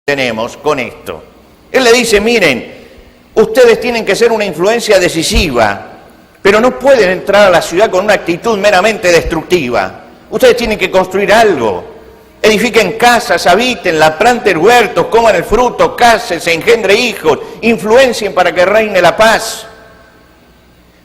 tenemos con esto. Él le dice, miren, ustedes tienen que ser una influencia decisiva, pero no pueden entrar a la ciudad con una actitud meramente destructiva. Ustedes tienen que construir algo. Edifiquen casas, habítenla, planten huertos, coman el fruto, cásense, engendre hijos, influencien para que reine la paz.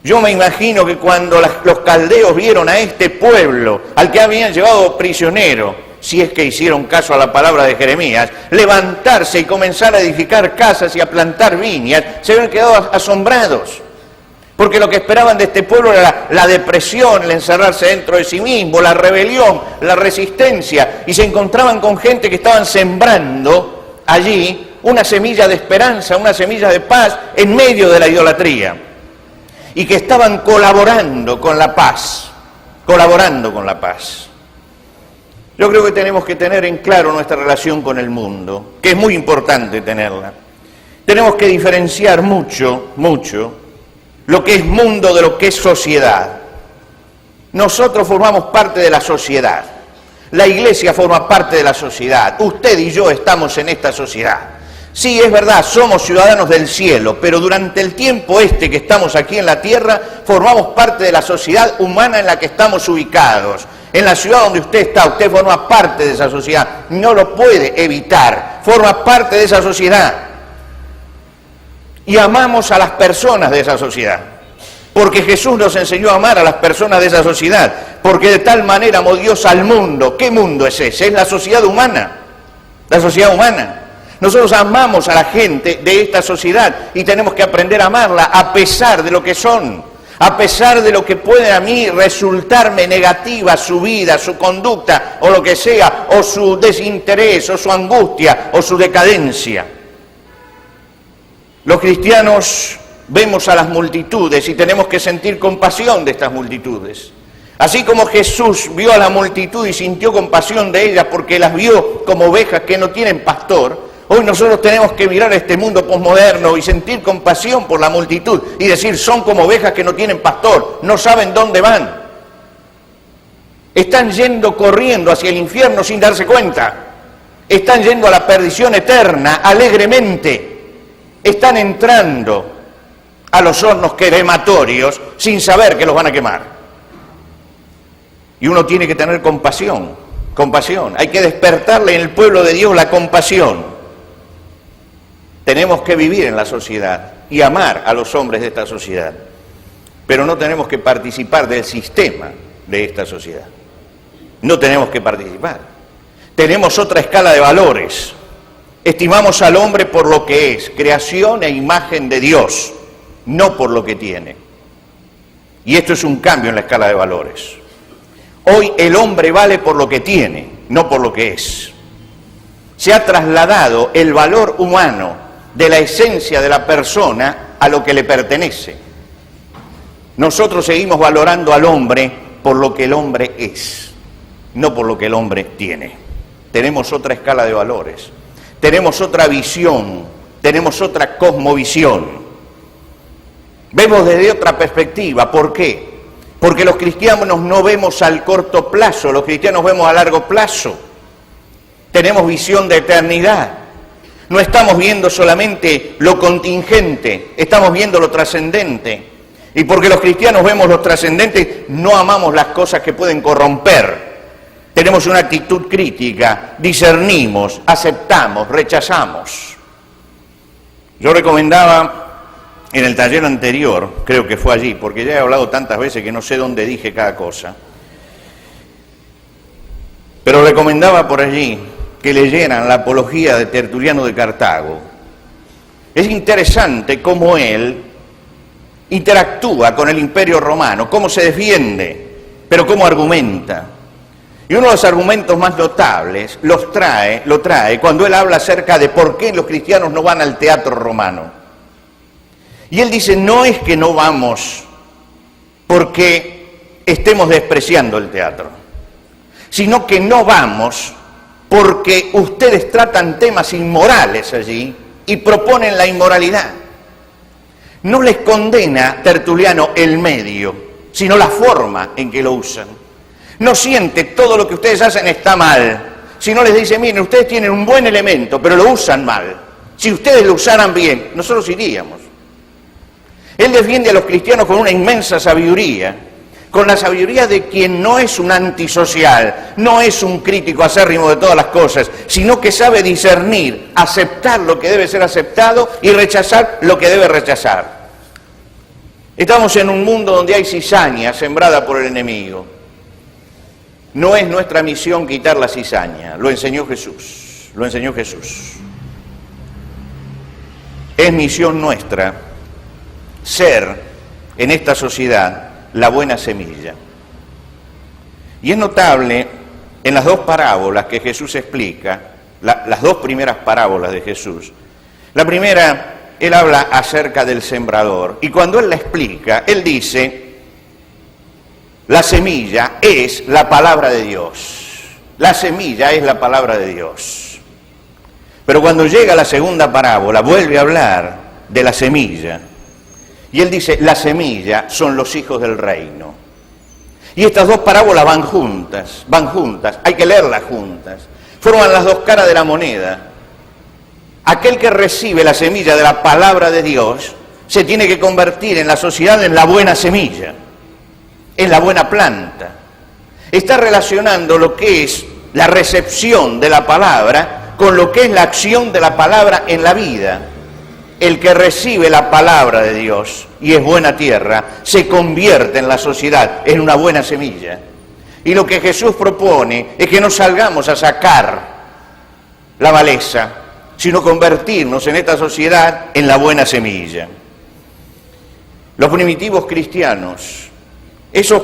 Yo me imagino que cuando los caldeos vieron a este pueblo, al que habían llevado prisionero, si es que hicieron caso a la palabra de Jeremías, levantarse y comenzar a edificar casas y a plantar viñas, se habían quedado asombrados. Porque lo que esperaban de este pueblo era la depresión, el encerrarse dentro de sí mismo, la rebelión, la resistencia, y se encontraban con gente que estaban sembrando allí una semilla de esperanza, una semilla de paz en medio de la idolatría, y que estaban colaborando con la paz, Yo creo que tenemos que tener en claro nuestra relación con el mundo, que es muy importante tenerla. Tenemos que diferenciar mucho lo que es mundo de lo que es sociedad. Nosotros formamos parte de la sociedad. La iglesia forma parte de la sociedad. Usted y yo estamos en esta sociedad. Sí, es verdad, somos ciudadanos del cielo, pero durante el tiempo que estamos aquí en la tierra, formamos parte de la sociedad humana en la que estamos ubicados. En la ciudad donde usted está, usted forma parte de esa sociedad. No lo puede evitar, forma parte de esa sociedad. Y amamos a las personas de esa sociedad, porque Jesús nos enseñó a amar a las personas de esa sociedad, porque de tal manera amó Dios al mundo. ¿Qué mundo es ese? Es la sociedad humana, Nosotros amamos a la gente de esta sociedad y tenemos que aprender a amarla a pesar de lo que son, a pesar de lo que puede a mí resultarme negativa su vida, su conducta o lo que sea, o su desinterés, o su angustia, o su decadencia. Los cristianos vemos a las multitudes y tenemos que sentir compasión de estas multitudes. Así como Jesús vio a la multitud y sintió compasión de ellas porque las vio como ovejas que no tienen pastor, hoy nosotros tenemos que mirar a este mundo posmoderno y sentir compasión por la multitud y decir, son como ovejas que no tienen pastor, no saben dónde van. Están yendo corriendo hacia el infierno sin darse cuenta. Están yendo a la perdición eterna alegremente. Están entrando a los hornos crematorios sin saber que los van a quemar. Y uno tiene que tener compasión. Hay que despertarle en el pueblo de Dios la compasión. Tenemos que vivir en la sociedad y amar a los hombres de esta sociedad, pero no tenemos que participar del sistema de esta sociedad. No tenemos que participar. Tenemos otra escala de valores. Estimamos al hombre por lo que es, creación e imagen de Dios, no por lo que tiene. Y esto es un cambio en la escala de valores. Hoy el hombre vale por lo que tiene, no por lo que es. Se ha trasladado el valor humano de la esencia de la persona a lo que le pertenece. Nosotros seguimos valorando al hombre por lo que el hombre es, no por lo que el hombre tiene. Tenemos otra escala de valores. Tenemos otra visión, tenemos otra cosmovisión. Vemos desde otra perspectiva. ¿Por qué? Porque los cristianos no vemos al corto plazo, los cristianos vemos a largo plazo. Tenemos visión de eternidad. No estamos viendo solamente lo contingente, estamos viendo lo trascendente. Y porque los cristianos vemos lo trascendente, no amamos las cosas que pueden corromper. Tenemos una actitud crítica, discernimos, aceptamos, rechazamos. Yo recomendaba en el taller anterior, creo que fue allí, porque ya he hablado tantas veces que no sé dónde dije cada cosa, pero recomendaba por allí que leyeran la Apología de Tertuliano de Cartago. Es interesante cómo él interactúa con el Imperio Romano, cómo se defiende, pero cómo argumenta. Y uno de los argumentos más notables lo trae cuando él habla acerca de por qué los cristianos no van al teatro romano. Y él dice, no es que no vamos porque estemos despreciando el teatro, sino que no vamos porque ustedes tratan temas inmorales allí y proponen la inmoralidad. No les condena Tertuliano el medio, sino la forma en que lo usan. No siente todo lo que ustedes hacen está mal, sino les dice, miren, ustedes tienen un buen elemento, pero lo usan mal. Si ustedes lo usaran bien, nosotros iríamos. Él defiende a los cristianos con una inmensa sabiduría, con la sabiduría de quien no es un antisocial, no es un crítico acérrimo de todas las cosas, sino que sabe discernir, aceptar lo que debe ser aceptado y rechazar lo que debe rechazar. Estamos en un mundo donde hay cizaña sembrada por el enemigo. No es nuestra misión quitar la cizaña, lo enseñó Jesús, lo enseñó Jesús. Es misión nuestra ser en esta sociedad la buena semilla. Y es notable en las dos parábolas que Jesús explica, las dos primeras parábolas de Jesús. La primera, él habla acerca del sembrador, y cuando él la explica, él dice, la semilla es la palabra de Dios. La semilla es la palabra de Dios. Pero cuando llega la segunda parábola, vuelve a hablar de la semilla. Y él dice, la semilla son los hijos del reino. Y estas dos parábolas van juntas, hay que leerlas juntas. Forman las dos caras de la moneda. Aquel que recibe la semilla de la palabra de Dios se tiene que convertir en la sociedad en la buena semilla, en la buena planta. Está relacionando lo que es la recepción de la palabra con lo que es la acción de la palabra en la vida. El que recibe la palabra de Dios y es buena tierra, se convierte en la sociedad en una buena semilla. Y lo que Jesús propone es que no salgamos a sacar la maleza, sino convertirnos en esta sociedad en la buena semilla. Los primitivos cristianos, esos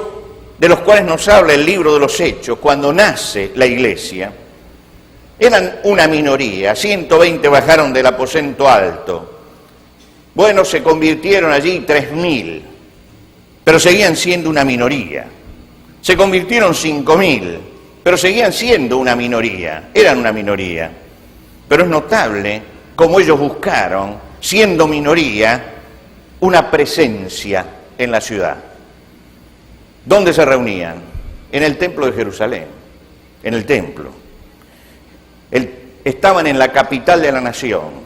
de los cuales nos habla el libro de los Hechos, cuando nace la iglesia, eran una minoría, 120 bajaron del aposento alto. Bueno, se convirtieron allí 3.000, pero seguían siendo una minoría. Se convirtieron 5.000, pero seguían siendo una minoría, eran una minoría. Pero es notable cómo ellos buscaron, siendo minoría, una presencia en la ciudad. ¿Dónde se reunían? En el templo de Jerusalén, en el templo. Estaban en la capital de la nación.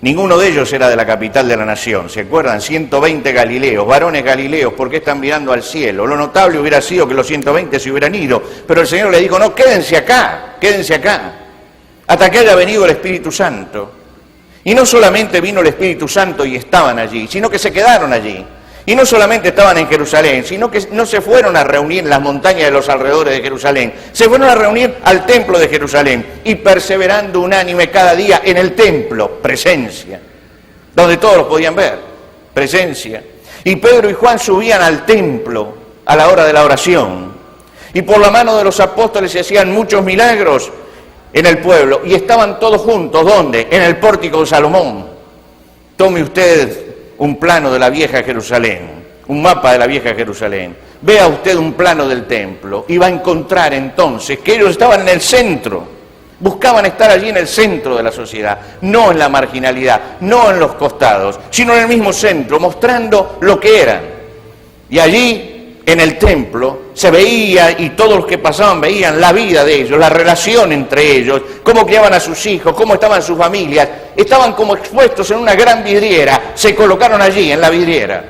Ninguno de ellos era de la capital de la nación, ¿se acuerdan? 120 galileos, varones galileos, ¿por qué están mirando al cielo? Lo notable hubiera sido que los 120 se hubieran ido, pero el Señor le dijo, no, quédense acá, hasta que haya venido el Espíritu Santo. Y no solamente vino el Espíritu Santo y estaban allí, sino que se quedaron allí. Y no solamente estaban en Jerusalén, sino que no se fueron a reunir en las montañas de los alrededores de Jerusalén, se fueron a reunir al templo de Jerusalén y perseverando unánime cada día en el templo, presencia, donde todos los podían ver, presencia. Y Pedro y Juan subían al templo a la hora de la oración y por la mano de los apóstoles se hacían muchos milagros en el pueblo y estaban todos juntos, ¿dónde? En el pórtico de Salomón. Tome usted un plano de la vieja Jerusalén, un mapa de la vieja Jerusalén. Vea usted un plano del templo y va a encontrar entonces que ellos estaban en el centro, buscaban estar allí en el centro de la sociedad, no en la marginalidad, no en los costados, sino en el mismo centro, mostrando lo que eran. Y allí, en el templo, se veía, y todos los que pasaban veían la vida de ellos, la relación entre ellos, cómo criaban a sus hijos, cómo estaban sus familias, estaban como expuestos en una gran vidriera, se colocaron allí en la vidriera.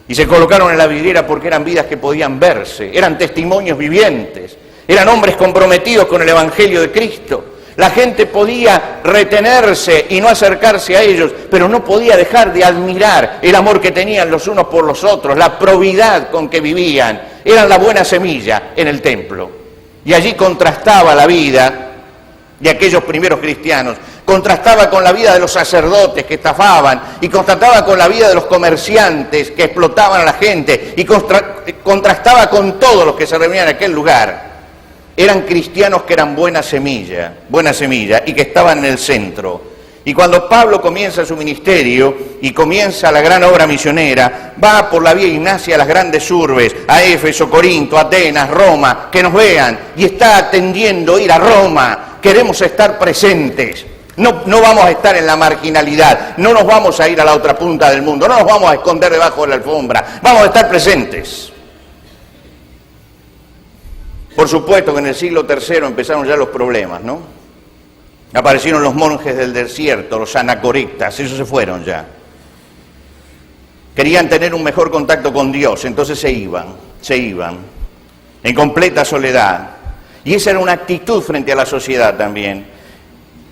Y se colocaron en la vidriera porque eran vidas que podían verse, eran testimonios vivientes, eran hombres comprometidos con el Evangelio de Cristo. La gente podía retenerse y no acercarse a ellos, pero no podía dejar de admirar el amor que tenían los unos por los otros, la probidad con que vivían. Eran la buena semilla en el templo. Y allí contrastaba la vida de aquellos primeros cristianos, contrastaba con la vida de los sacerdotes que estafaban, y contrastaba con la vida de los comerciantes que explotaban a la gente, y contrastaba con todos los que se reunían en aquel lugar. Eran cristianos que eran buena semilla, y que estaban en el centro. Y cuando Pablo comienza su ministerio y comienza la gran obra misionera, va por la vía Ignacia a las grandes urbes, a Éfeso, Corinto, Atenas, Roma, que nos vean, y está atendiendo ir a Roma. Queremos estar presentes. No vamos a estar en la marginalidad, no nos vamos a ir a la otra punta del mundo, no nos vamos a esconder debajo de la alfombra, vamos a estar presentes. Por supuesto que en el siglo III empezaron ya los problemas, ¿no? Aparecieron los monjes del desierto, los anacoretas, esos se fueron ya. Querían tener un mejor contacto con Dios, entonces se iban, en completa soledad. Y esa era una actitud frente a la sociedad también.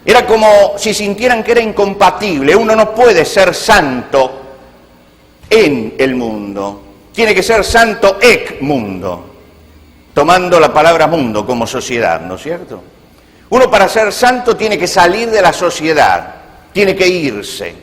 Era como si sintieran que era incompatible. Uno no puede ser santo en el mundo, tiene que ser santo ec mundo, tomando la palabra mundo como sociedad, ¿no es cierto? Uno para ser santo tiene que salir de la sociedad, tiene que irse.